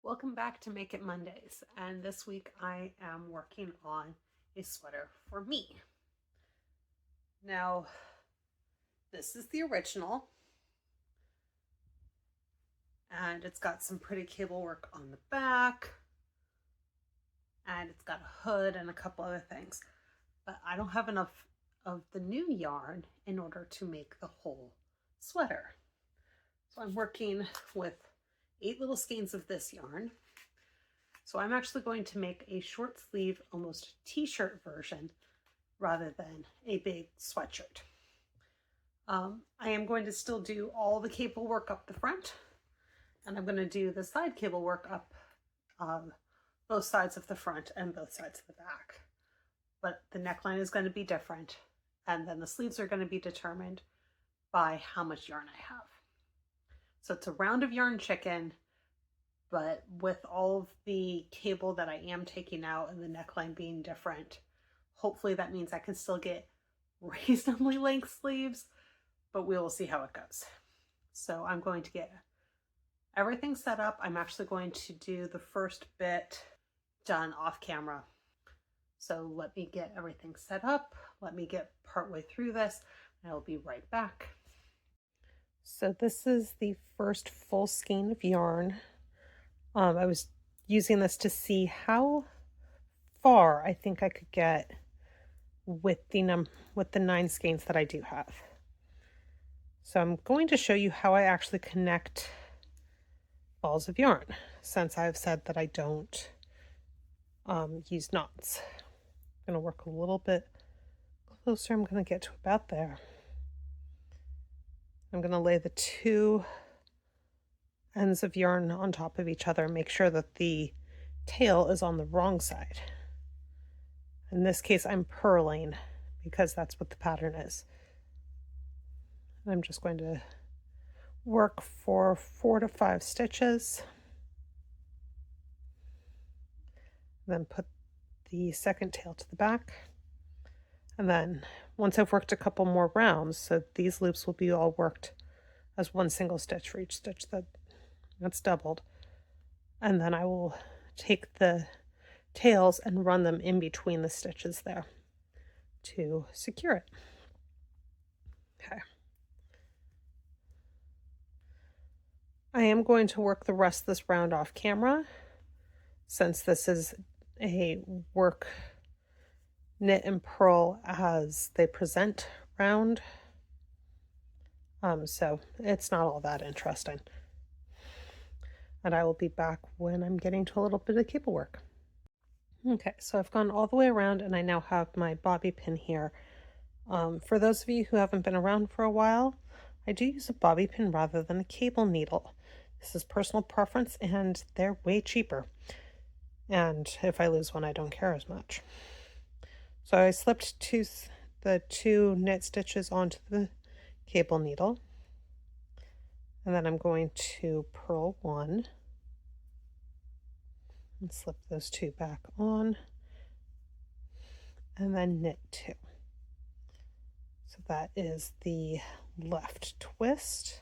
Welcome back to Make It Mondays, and this week I am working on a sweater for me. Now, this is the original, and it's got some pretty cable work on the back, and it's got a hood and a couple other things, but I don't have enough of the new yarn in order to make the whole sweater. So I'm working with 8 little skeins of this yarn. So I'm actually going to make a short sleeve, almost t-shirt version rather than a big sweatshirt. I am going to still do all the cable work up the front, and I'm going to do the side cable work up both sides of the front and both sides of the back. But the neckline is going to be different, and then the sleeves are going to be determined by how much yarn I have. So it's a round of yarn chicken, but with all of the cable that I am taking out and the neckline being different, hopefully that means I can still get reasonably length sleeves, but we will see how it goes. So I'm going to get everything set up. I'm actually going to do the first bit done off camera. So let me get everything set up. Let me get partway through this, and I'll be right back. So this is the first full skein of yarn. I was using this to see how far I think I could get with the 9 skeins that I do have. So I'm going to show you how I actually connect balls of yarn, since I've said that I don't use knots. I'm going to work a little bit closer. I'm going to get to about there. I'm going to lay the 2 ends of yarn on top of each other, make sure that the tail is on the wrong side. In this case, I'm purling because that's what the pattern is. I'm just going to work for 4 to 5 stitches, then put the second tail to the back, and then once I've worked a couple more rounds, so these loops will be all worked as one single stitch for each stitch that's doubled, and then I will take the tails and run them in between the stitches there to secure it. Okay. I am going to work the rest of this round off camera, since this is a work knit and purl as they present round. So it's not all that interesting. And I will be back when I'm getting to a little bit of cable work. Okay, so I've gone all the way around and I now have my bobby pin here. For those of you who haven't been around for a while, I do use a bobby pin rather than a cable needle. This is personal preference and they're way cheaper. And if I lose one, I don't care as much. So I slipped the 2 knit stitches onto the cable needle. And then I'm going to purl 1 and slip those 2 back on, and then knit 2. So that is the left twist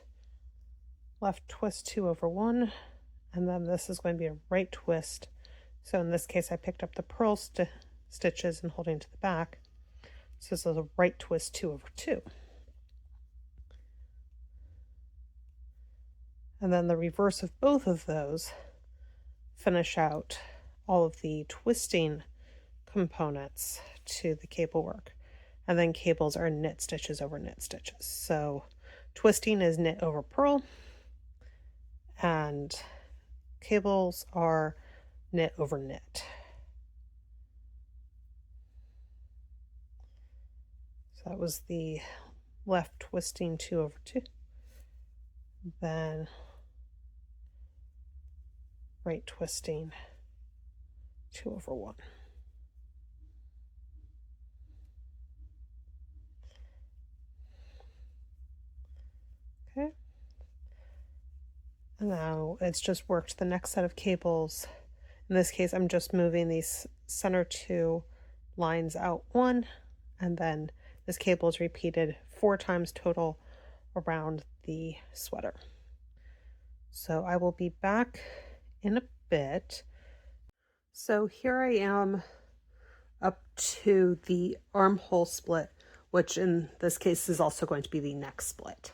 2 over 1, and then this is going to be a right twist. So in this case I picked up the purl stitches and holding to the back, so this is a right twist 2 over 2. And then the reverse of both of those finish out all of the twisting components to the cable work. And then cables are knit stitches over knit stitches. So twisting is knit over purl, and cables are knit over knit. So that was the left twisting 2 over 2. Then right twisting 2 over 1. Okay. And now it's just worked the next set of cables. In this case, I'm just moving these center 2 lines out 1, and then this cable is repeated 4 times total around the sweater. So I will be back in a bit. So here I am up to the armhole split, which in this case is also going to be the neck split.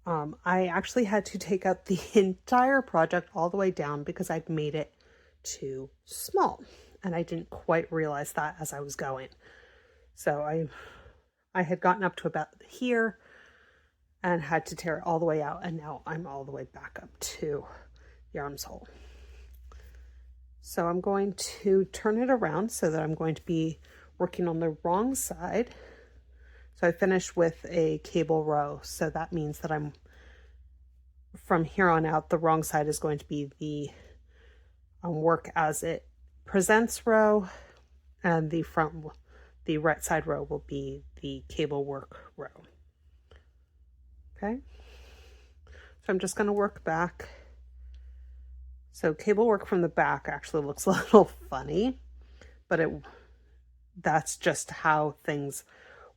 I actually had to take out the entire project all the way down because I'd made it too small, and I didn't quite realize that as I was going. So I had gotten up to about here and had to tear it all the way out, and now I'm all the way back up to the armhole. So I'm going to turn it around so that I'm going to be working on the wrong side. So I finished with a cable row, so that means that I'm, from here on out, the wrong side is going to be the work as it presents row, and the right side row will be the cable work row. Okay, so I'm just going to work back. So cable work from the back actually looks a little funny, but that's just how things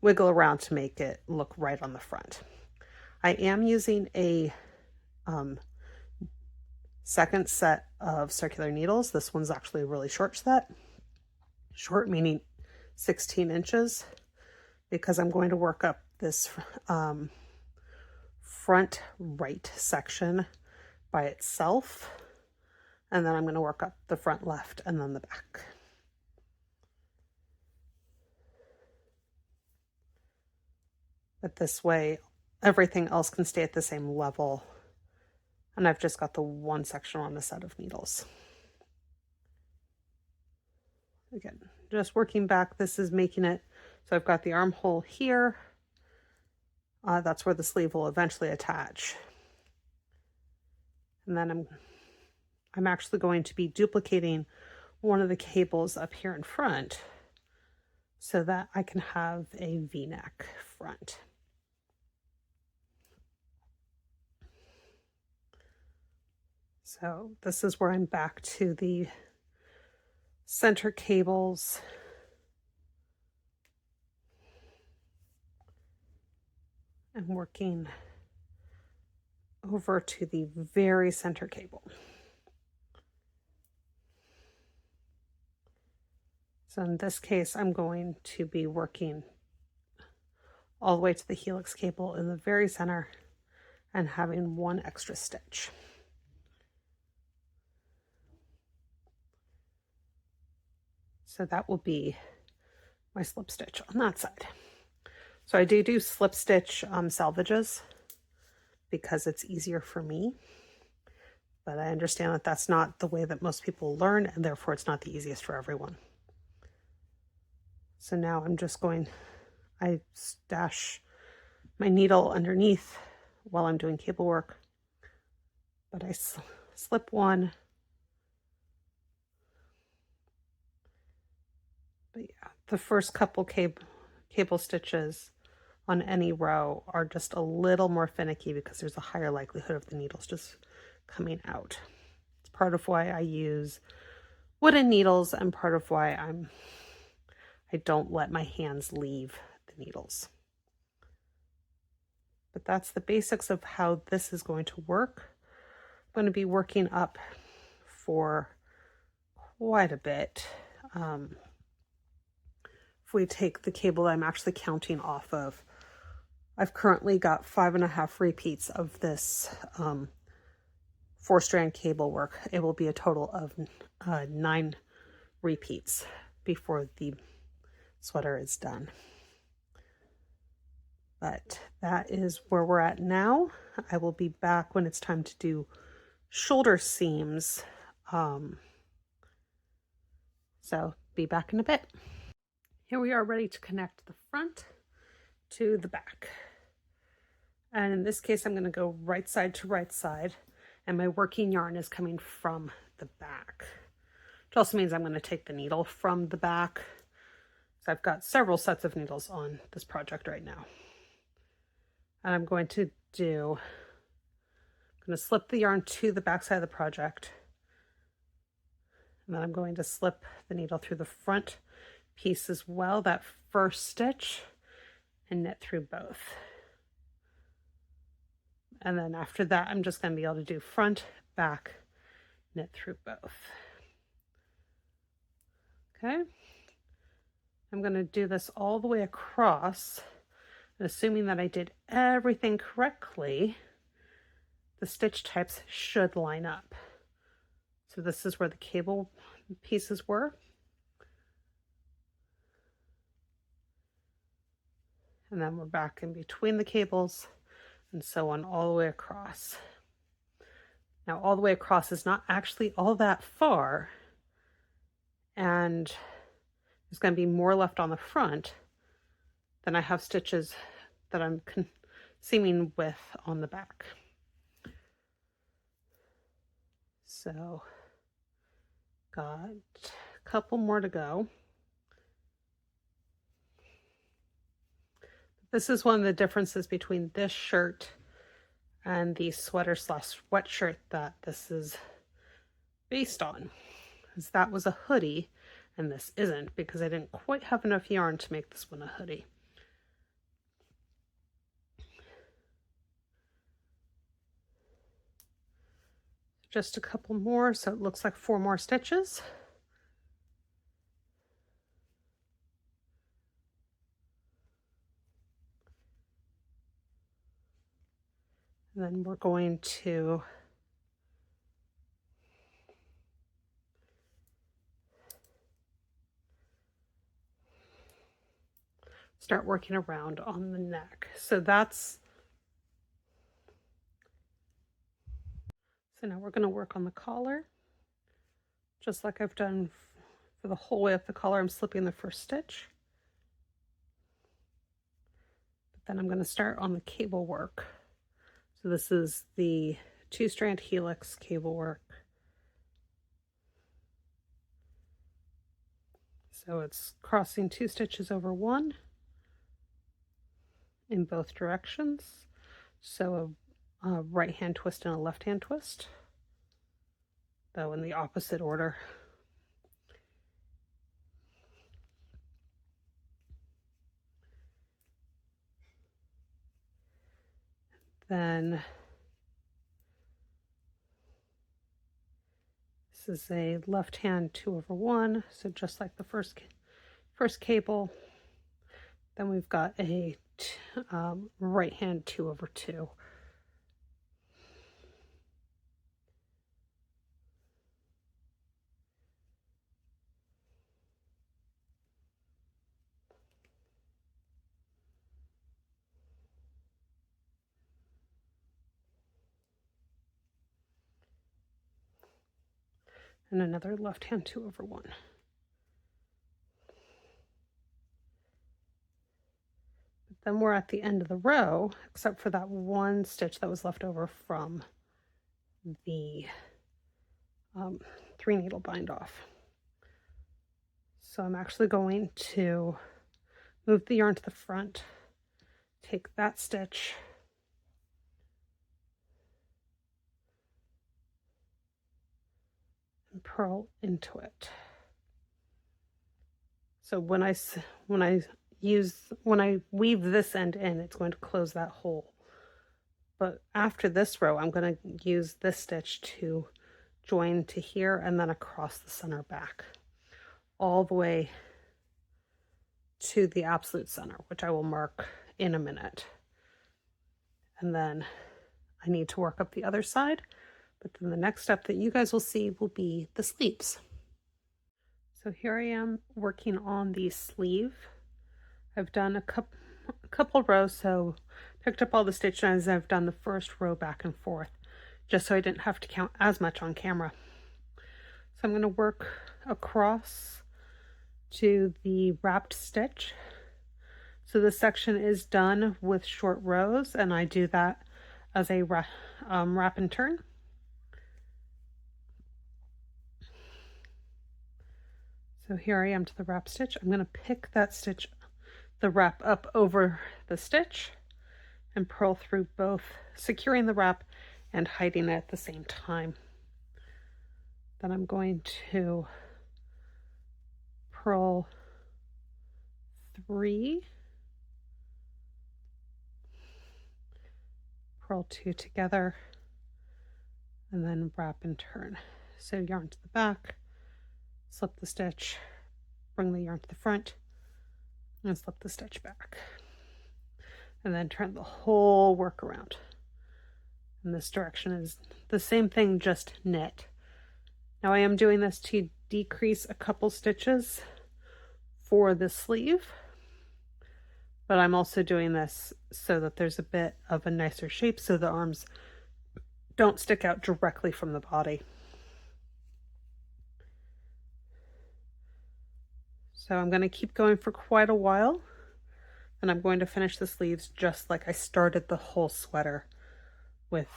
wiggle around to make it look right on the front. I am using a second set of circular needles. This one's actually a really short set. Short meaning 16 inches, because I'm going to work up this front right section by itself, and then I'm going to work up the front left and then the back. But this way, everything else can stay at the same level. And I've just got the one section on a set of needles. Again, just working back, this is making it so I've got the armhole here. That's where the sleeve will eventually attach. And then I'm actually going to be duplicating one of the cables up here in front so that I can have a V-neck front. So this is where I'm back to the center cables. And working over to the very center cable. So in this case, I'm going to be working all the way to the helix cable in the very center and having one extra stitch. So that will be my slip stitch on that side. So I do slip stitch salvages because it's easier for me, but I understand that that's not the way that most people learn, and therefore it's not the easiest for everyone. So now I'm just I stash my needle underneath while I'm doing cable work, but I slip one. But yeah, the first couple cable stitches on any row are just a little more finicky because there's a higher likelihood of the needles just coming out. It's part of why I use wooden needles and part of why I don't let my hands leave the needles. But that's the basics of how this is going to work. I'm going to be working up for quite a bit. If we take the cable that I'm actually counting off of, I've currently got 5.5 repeats of this 4-strand cable work. It will be a total of 9 repeats before the sweater is done. But that is where we're at now. I will be back when it's time to do shoulder seams. So be back in a bit. Here we are ready to connect the front to the back. And in this case, I'm going to go right side to right side, and my working yarn is coming from the back. Which also means I'm going to take the needle from the back. So I've got several sets of needles on this project right now. And I'm going to slip the yarn to the back side of the project. And then I'm going to slip the needle through the front piece as well, that first stitch, and knit through both. And then after that, I'm just going to be able to do front, back, knit through both. Okay, I'm going to do this all the way across, and assuming that I did everything correctly, the stitch types should line up. So this is where the cable pieces were. And then we're back in between the cables and so on all the way across. Now all the way across is not actually all that far, and there's going to be more left on the front than I have stitches that I'm seaming with on the back. So got a couple more to go. This is one of the differences between this shirt and the sweater slash sweatshirt that this is based on. Because that was a hoodie and this isn't, because I didn't quite have enough yarn to make this one a hoodie. Just a couple more, so it looks like 4 more stitches. And then we're going to start working around on the neck. So now we're going to work on the collar. Just like I've done for the whole way up the collar, I'm slipping the first stitch. But then I'm going to start on the cable work. So this is the 2-strand helix cable work. So it's crossing 2 stitches over 1 in both directions. So a right hand twist and a left hand twist, though in the opposite order. Then this is a left hand 2 over 1, so just like the first cable. Then we've got a right hand 2 over 2. And another left hand 2 over 1. But then we're at the end of the row, except for that one stitch that was left over from the 3 needle bind off. So I'm actually going to move the yarn to the front, take that stitch, and purl into it. So when I weave this end in, it's going to close that hole. But after this row, I'm going to use this stitch to join to here and then across the center back, all the way to the absolute center, which I will mark in a minute. And then I need to work up the other side, but then the next step that you guys will see will be the sleeves. So here I am working on the sleeve. I've done a couple rows, so picked up all the stitch ends and I've done the first row back and forth, just so I didn't have to count as much on camera. So I'm going to work across to the wrapped stitch. So this section is done with short rows, and I do that as a wrap and turn. So here I am to the wrap stitch. I'm going to pick that stitch, the wrap up over the stitch, and purl through both, securing the wrap and hiding it at the same time. Then I'm going to purl 3, purl 2 together, and then wrap and turn. So yarn to the back, slip the stitch, bring the yarn to the front, and slip the stitch back. And then turn the whole work around. And this direction is the same thing, just knit. Now I am doing this to decrease a couple stitches for the sleeve, but I'm also doing this so that there's a bit of a nicer shape so the arms don't stick out directly from the body. So I'm going to keep going for quite a while, and I'm going to finish the sleeves just like I started the whole sweater, with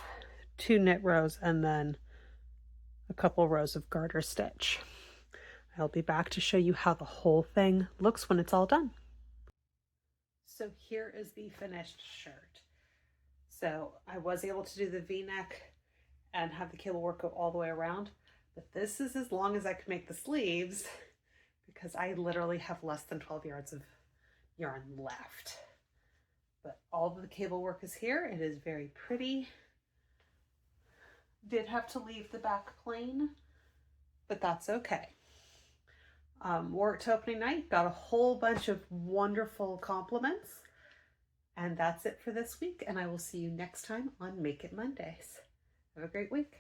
2 knit rows and then a couple rows of garter stitch. I'll be back to show you how the whole thing looks when it's all done. So here is the finished shirt. So I was able to do the V-neck and have the cable work go all the way around, but this is as long as I could make the sleeves because I literally have less than 12 yards of yarn left. But all of the cable work is here. It is very pretty. Did have to leave the back plain, but that's okay. Wore it to opening night, got a whole bunch of wonderful compliments, and that's it for this week, and I will see you next time on Make It Mondays. Have a great week.